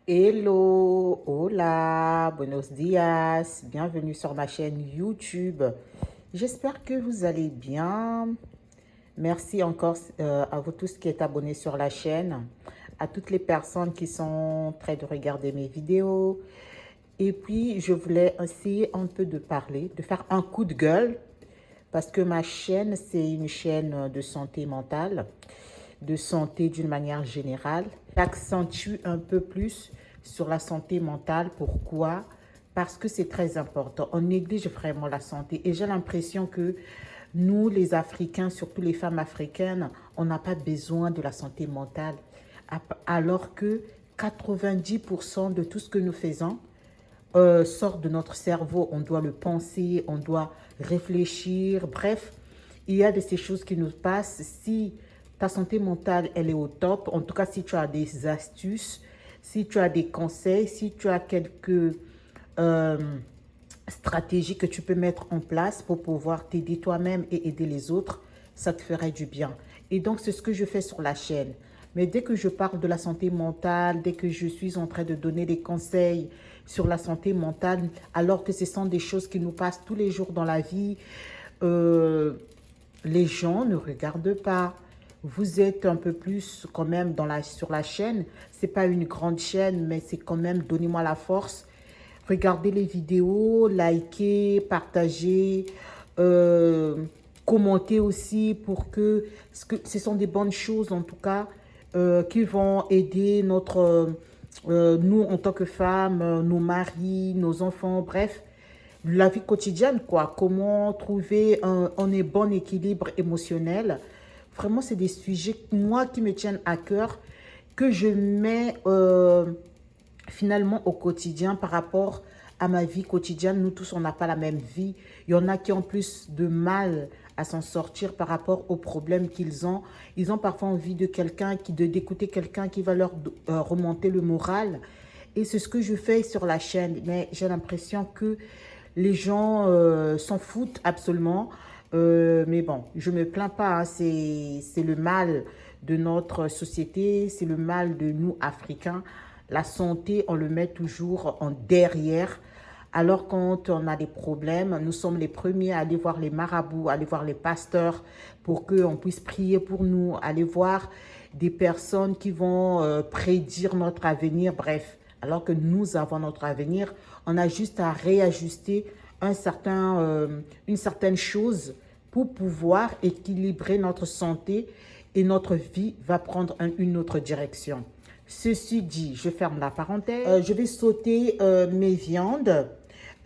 Hello, hola, buenos dias, bienvenue sur ma chaîne YouTube. J'espère que vous allez bien. Merci encore à vous tous qui êtes abonnés sur la chaîne, à toutes les personnes qui sont en train de regarder mes vidéos. Et puis, je voulais essayer un peu de parler, de faire un coup de gueule, parce que ma chaîne, c'est une chaîne de santé mentale, de santé d'une manière générale. J'accentue un peu plus sur la santé mentale. Pourquoi? Parce que c'est très important. On néglige vraiment la santé. Et j'ai l'impression que nous, les Africains, surtout les femmes africaines, on n'a pas besoin de la santé mentale. Alors que 90% de tout ce que nous faisons sort de notre cerveau. On doit le penser, on doit réfléchir. Bref, il y a de ces choses qui nous passent. Si ta santé mentale, elle est au top, en tout cas, si tu as des astuces, si tu as des conseils, si tu as quelques euh, stratégies que tu peux mettre en place pour pouvoir t'aider toi-même et aider les autres, ça te ferait du bien. Et donc, c'est ce que je fais sur la chaîne. Mais dès que je parle de la santé mentale, dès que je suis en train de donner des conseils sur la santé mentale, alors que ce sont des choses qui nous passent tous les jours dans la vie, euh, les gens ne regardent pas. Vous êtes un peu plus quand même sur la chaîne. C'est pas une grande chaîne, mais c'est quand même donnez-moi la force. Regardez les vidéos, likez, partagez, euh, commentez aussi pour que ce sont des bonnes choses en tout cas qui vont aider nous en tant que femmes, nos maris, nos enfants, bref, la vie quotidienne, quoi. Comment trouver un bon équilibre émotionnel. Vraiment, c'est des sujets, moi, qui me tiennent à cœur, que je mets finalement au quotidien par rapport à ma vie quotidienne. Nous tous, on n'a pas la même vie. Il y en a qui ont plus de mal à s'en sortir par rapport aux problèmes qu'ils ont. Ils ont parfois envie d'écouter quelqu'un qui va leur remonter le moral. Et c'est ce que je fais sur la chaîne. Mais j'ai l'impression que les gens s'en foutent absolument. Mais bon, je ne me plains pas. Hein. C'est le mal de notre société. C'est le mal de nous, Africains. La santé, on le met toujours en derrière. Alors quand on a des problèmes, nous sommes les premiers à aller voir les marabouts, aller voir les pasteurs pour qu'on puisse prier pour nous, aller voir des personnes qui vont prédire notre avenir, bref. Alors que nous avons notre avenir, on a juste à réajuster une certaine chose pour pouvoir équilibrer notre santé et notre vie va prendre une autre direction. Ceci dit, je ferme la parenthèse. Je vais sauter mes viandes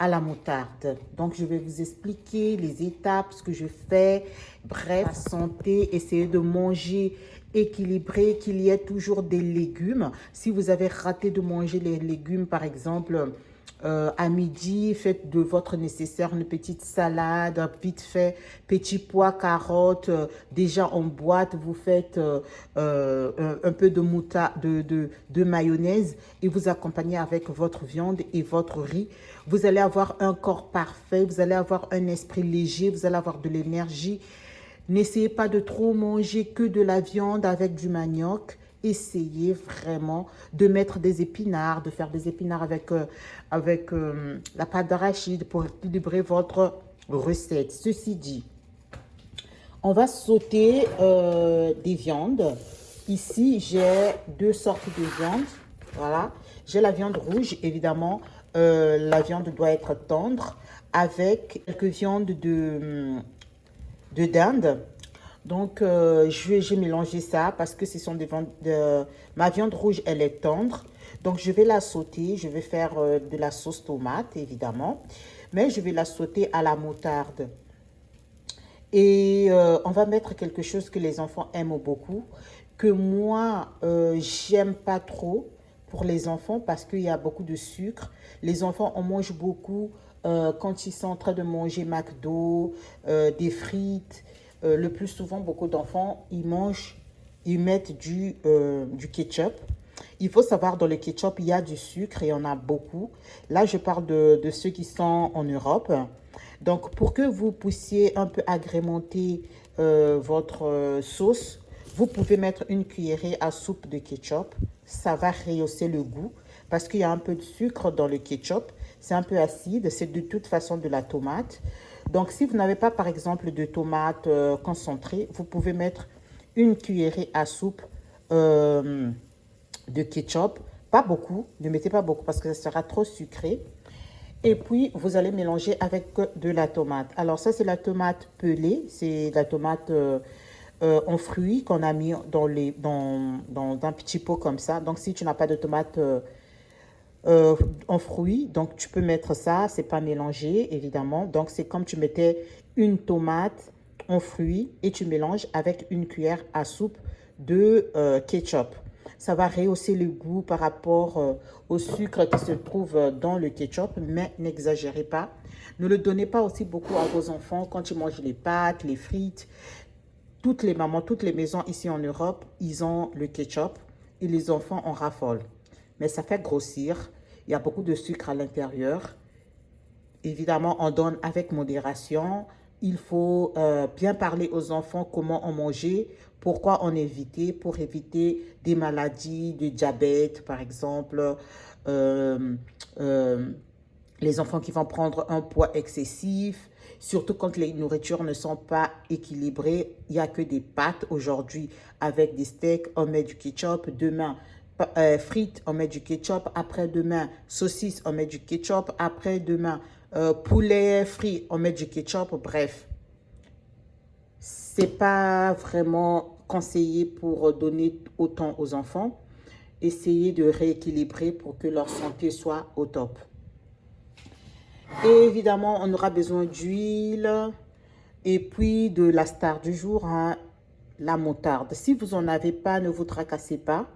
à la moutarde. Donc, je vais vous expliquer les étapes, ce que je fais. Bref, la santé, essayer de manger équilibré, qu'il y ait toujours des légumes. Si vous avez raté de manger les légumes, par exemple, à midi, faites de votre nécessaire une petite salade, vite fait, petits pois, carottes, déjà en boîte, vous faites un peu de moutarde, de mayonnaise et vous accompagnez avec votre viande et votre riz. Vous allez avoir un corps parfait, vous allez avoir un esprit léger, vous allez avoir de l'énergie. N'essayez pas de trop manger que de la viande avec du manioc. Essayez vraiment de mettre des épinards, de faire des épinards avec la pâte d'arachide pour équilibrer votre recette. Ceci dit, on va sauter des viandes. Ici, j'ai deux sortes de viande. Voilà. J'ai la viande rouge, évidemment. La viande doit être tendre avec quelques viandes de dinde. Donc, j'ai mélangé ça parce que ce sont ma viande rouge, elle est tendre. Donc, je vais la sauter. Je vais faire de la sauce tomate, évidemment. Mais je vais la sauter à la moutarde. Et on va mettre quelque chose que les enfants aiment beaucoup, que moi, j'aime pas trop pour les enfants parce qu'il y a beaucoup de sucre. Les enfants en mangent beaucoup quand ils sont en train de manger McDo, des frites. Le plus souvent, beaucoup d'enfants, ils mettent du ketchup. Il faut savoir, dans le ketchup, il y a du sucre et il y en a beaucoup. Là, je parle de ceux qui sont en Europe. Donc, pour que vous puissiez un peu agrémenter votre sauce, vous pouvez mettre une cuillerée à soupe de ketchup. ça va rehausser le goût parce qu'il y a un peu de sucre dans le ketchup. C'est un peu acide, c'est de toute façon de la tomate. Donc, si vous n'avez pas, par exemple, de tomates concentrées, vous pouvez mettre une cuillerée à soupe de ketchup. Pas beaucoup, ne mettez pas beaucoup parce que ça sera trop sucré. Et puis, vous allez mélanger avec de la tomate. Alors, ça, c'est la tomate pelée. C'est la tomate en fruits qu'on a mis dans un petit pot comme ça. Donc, si tu n'as pas de tomate en fruits, donc tu peux mettre ça. C'est pas mélangé, évidemment. Donc, c'est comme tu mettais une tomate en fruits et tu mélanges avec une cuillère à soupe de ketchup. Ça va rehausser le goût par rapport au sucre qui se trouve dans le ketchup, mais n'exagérez pas. Ne le donnez pas aussi beaucoup à vos enfants quand ils mangent les pâtes, les frites. Toutes les mamans, toutes les maisons ici en Europe, ils ont le ketchup et les enfants en raffolent. Mais ça fait grossir. Il y a beaucoup de sucre à l'intérieur. Évidemment, on donne avec modération. Il faut bien parler aux enfants comment on manger, pourquoi on éviter, pour éviter des maladies, de diabète par exemple, euh, euh, les enfants qui vont prendre un poids excessif, surtout quand les nourritures ne sont pas équilibrées. Il n'y a que des pâtes aujourd'hui avec des steaks, on met du ketchup, demain frites, on met du ketchup, après-demain saucisses, on met du ketchup, après-demain poulet frit, on met du ketchup, bref. C'est pas vraiment conseillé pour donner autant aux enfants. Essayez de rééquilibrer pour que leur santé soit au top. Et évidemment, on aura besoin d'huile et puis de la star du jour, hein, la moutarde. Si vous n'en avez pas, ne vous tracassez pas.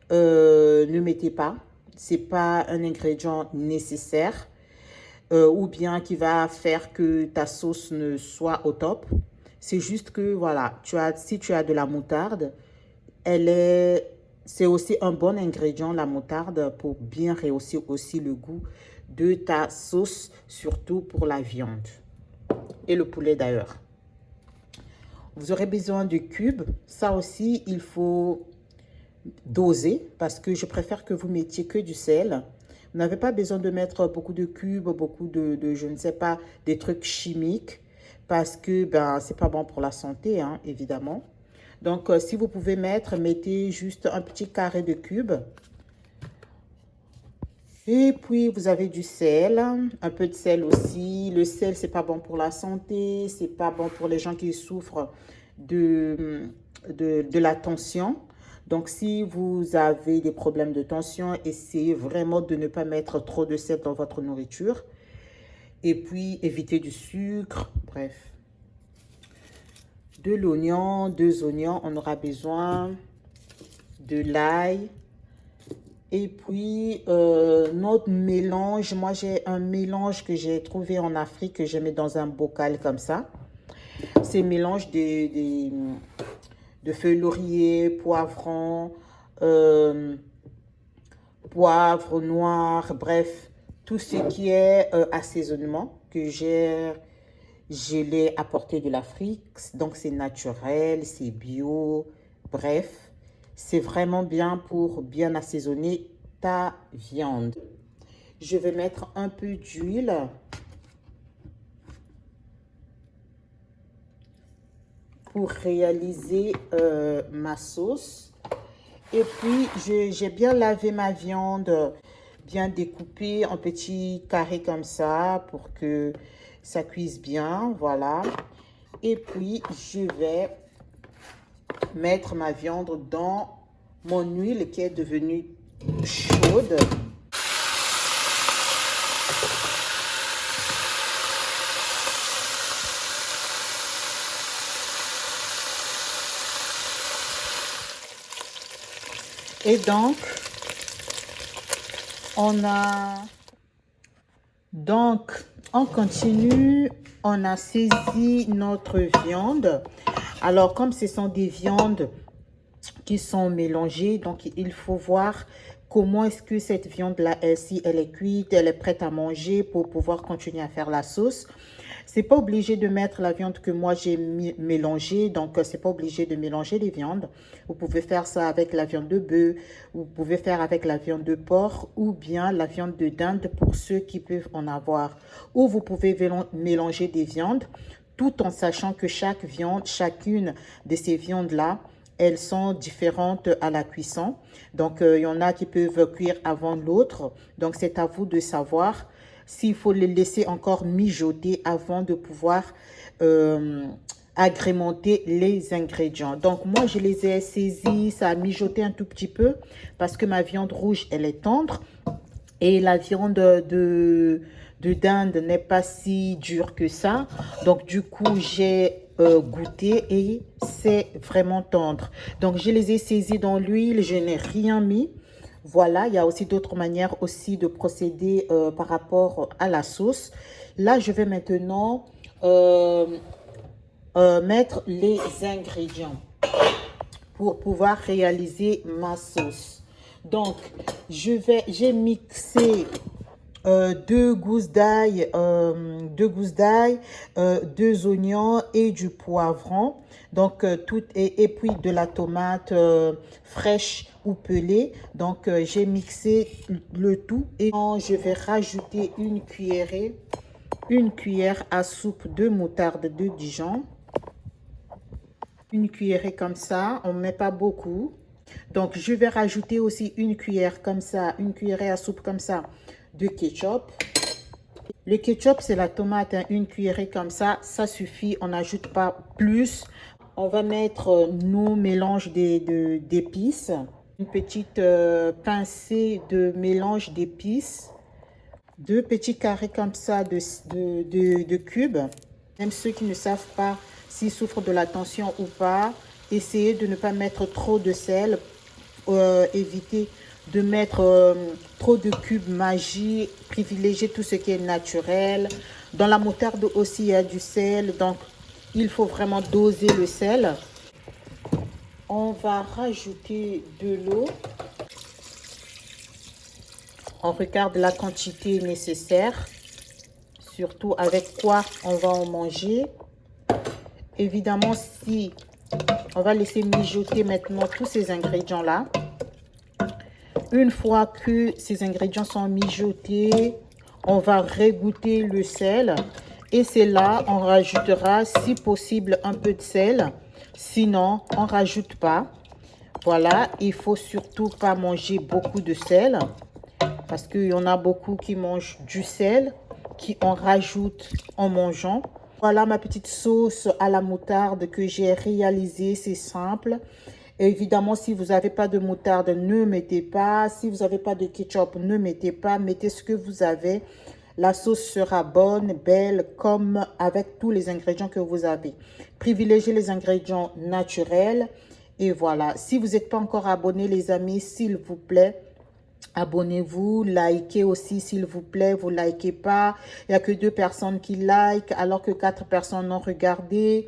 Ne mettez pas. Ce n'est pas un ingrédient nécessaire ou bien qui va faire que ta sauce ne soit au top. C'est juste que, voilà, si tu as de la moutarde, c'est aussi un bon ingrédient, la moutarde, pour bien rehausser aussi le goût de ta sauce, surtout pour la viande et le poulet d'ailleurs. Vous aurez besoin de cubes. Ça aussi, il faut doser parce que je préfère que vous mettiez que du sel. Vous n'avez pas besoin de mettre beaucoup de cubes, beaucoup je ne sais pas, des trucs chimiques parce que ben, c'est pas bon pour la santé, hein, évidemment. Donc, si vous pouvez mettez juste un petit carré de cubes. Et puis, vous avez du sel, un peu de sel aussi. Le sel, c'est pas bon pour la santé, c'est pas bon pour les gens qui souffrent de la tension. Donc, si vous avez des problèmes de tension, essayez vraiment de ne pas mettre trop de sel dans votre nourriture. Et puis, évitez du sucre, bref. De l'oignon, 2 oignons, on aura besoin de l'ail. Et puis, notre mélange, moi j'ai un mélange que j'ai trouvé en Afrique, que je mets dans un bocal comme ça. C'est un mélange de feuilles laurier, poivron, poivre noir, bref, tout ce qui est assaisonnement que je l'ai apporté de l'Afrique. Donc, c'est naturel, c'est bio, bref. C'est vraiment bien pour bien assaisonner ta viande. Je vais mettre un peu d'huile. Pour réaliser ma sauce. Et puis, j'ai bien lavé ma viande, bien découpée en petits carrés comme ça pour que ça cuise bien. Voilà. Et puis, je vais mettre ma viande dans mon huile qui est devenue chaude. Et donc, on continue, on a saisi notre viande. Alors, comme ce sont des viandes qui sont mélangées, donc il faut voir comment est-ce que cette viande-là, si elle est cuite, elle est prête à manger pour pouvoir continuer à faire la sauce. C'est pas obligé de mettre la viande que moi j'ai mélangée, donc c'est pas obligé de mélanger les viandes. Vous pouvez faire ça avec la viande de bœuf, vous pouvez faire avec la viande de porc ou bien la viande de dinde pour ceux qui peuvent en avoir. Ou vous pouvez mélanger des viandes tout en sachant que chaque viande, chacune de ces viandes-là, elles sont différentes à la cuisson. Donc, il y en a qui peuvent cuire avant l'autre. Donc, c'est à vous de savoir s'il faut les laisser encore mijoter avant de pouvoir agrémenter les ingrédients. Donc, moi, je les ai saisis, ça a mijoté un tout petit peu parce que ma viande rouge, elle est tendre et la viande de dinde n'est pas si dure que ça. Donc, du coup, j'ai goûté et c'est vraiment tendre. Donc, je les ai saisis dans l'huile, je n'ai rien mis. Voilà, il y a aussi d'autres manières aussi de procéder par rapport à la sauce. Là, je vais maintenant mettre les ingrédients pour pouvoir réaliser ma sauce. Donc, j'ai mixé deux gousses d'ail, deux oignons et du poivron. Donc, et puis de la tomate fraîche ou pelée. Donc, j'ai mixé le tout et je vais rajouter une cuillère à soupe de moutarde de Dijon. Une cuillerée comme ça, on ne met pas beaucoup. Donc, je vais rajouter aussi une cuillère comme ça, une cuillerée à soupe comme ça de ketchup. Le ketchup, c'est la tomate, hein, une cuillerée comme ça suffit, on n'ajoute pas plus. On va mettre nos mélanges d'épices, une petite pincée de mélange d'épices, deux petits carrés comme ça de cubes. Même ceux qui ne savent pas s'ils souffrent de la tension ou pas, essayez de ne pas mettre trop de sel, évitez de mettre trop de cubes magie, privilégiez tout ce qui est naturel. Dans la moutarde aussi, il y a du sel, donc il faut vraiment doser le sel. On va rajouter de l'eau. On regarde la quantité nécessaire, surtout avec quoi on va en manger. Évidemment, si on va laisser mijoter maintenant tous ces ingrédients-là. Une fois que ces ingrédients sont mijotés, on va régoutter le sel. Et c'est là, on rajoutera, si possible, un peu de sel. Sinon, on ne rajoute pas. Voilà, il ne faut surtout pas manger beaucoup de sel. Parce qu'il y en a beaucoup qui mangent du sel, qui en rajoutent en mangeant. Voilà ma petite sauce à la moutarde que j'ai réalisée, c'est simple. Évidemment, si vous n'avez pas de moutarde, ne mettez pas. Si vous n'avez pas de ketchup, ne mettez pas. Mettez ce que vous avez. La sauce sera bonne, belle, comme avec tous les ingrédients que vous avez. Privilégiez les ingrédients naturels. Et voilà. Si vous n'êtes pas encore abonné, les amis, s'il vous plaît, abonnez-vous, likez aussi s'il vous plaît, vous likez pas. Il n'y a que 2 personnes qui like alors que 4 personnes ont regardé.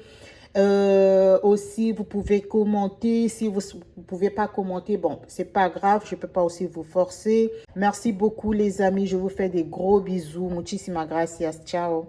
Aussi, vous pouvez commenter. Si vous ne pouvez pas commenter, bon, c'est pas grave, je peux pas aussi vous forcer. Merci beaucoup les amis, je vous fais des gros bisous. Muchísimas gracias, ciao.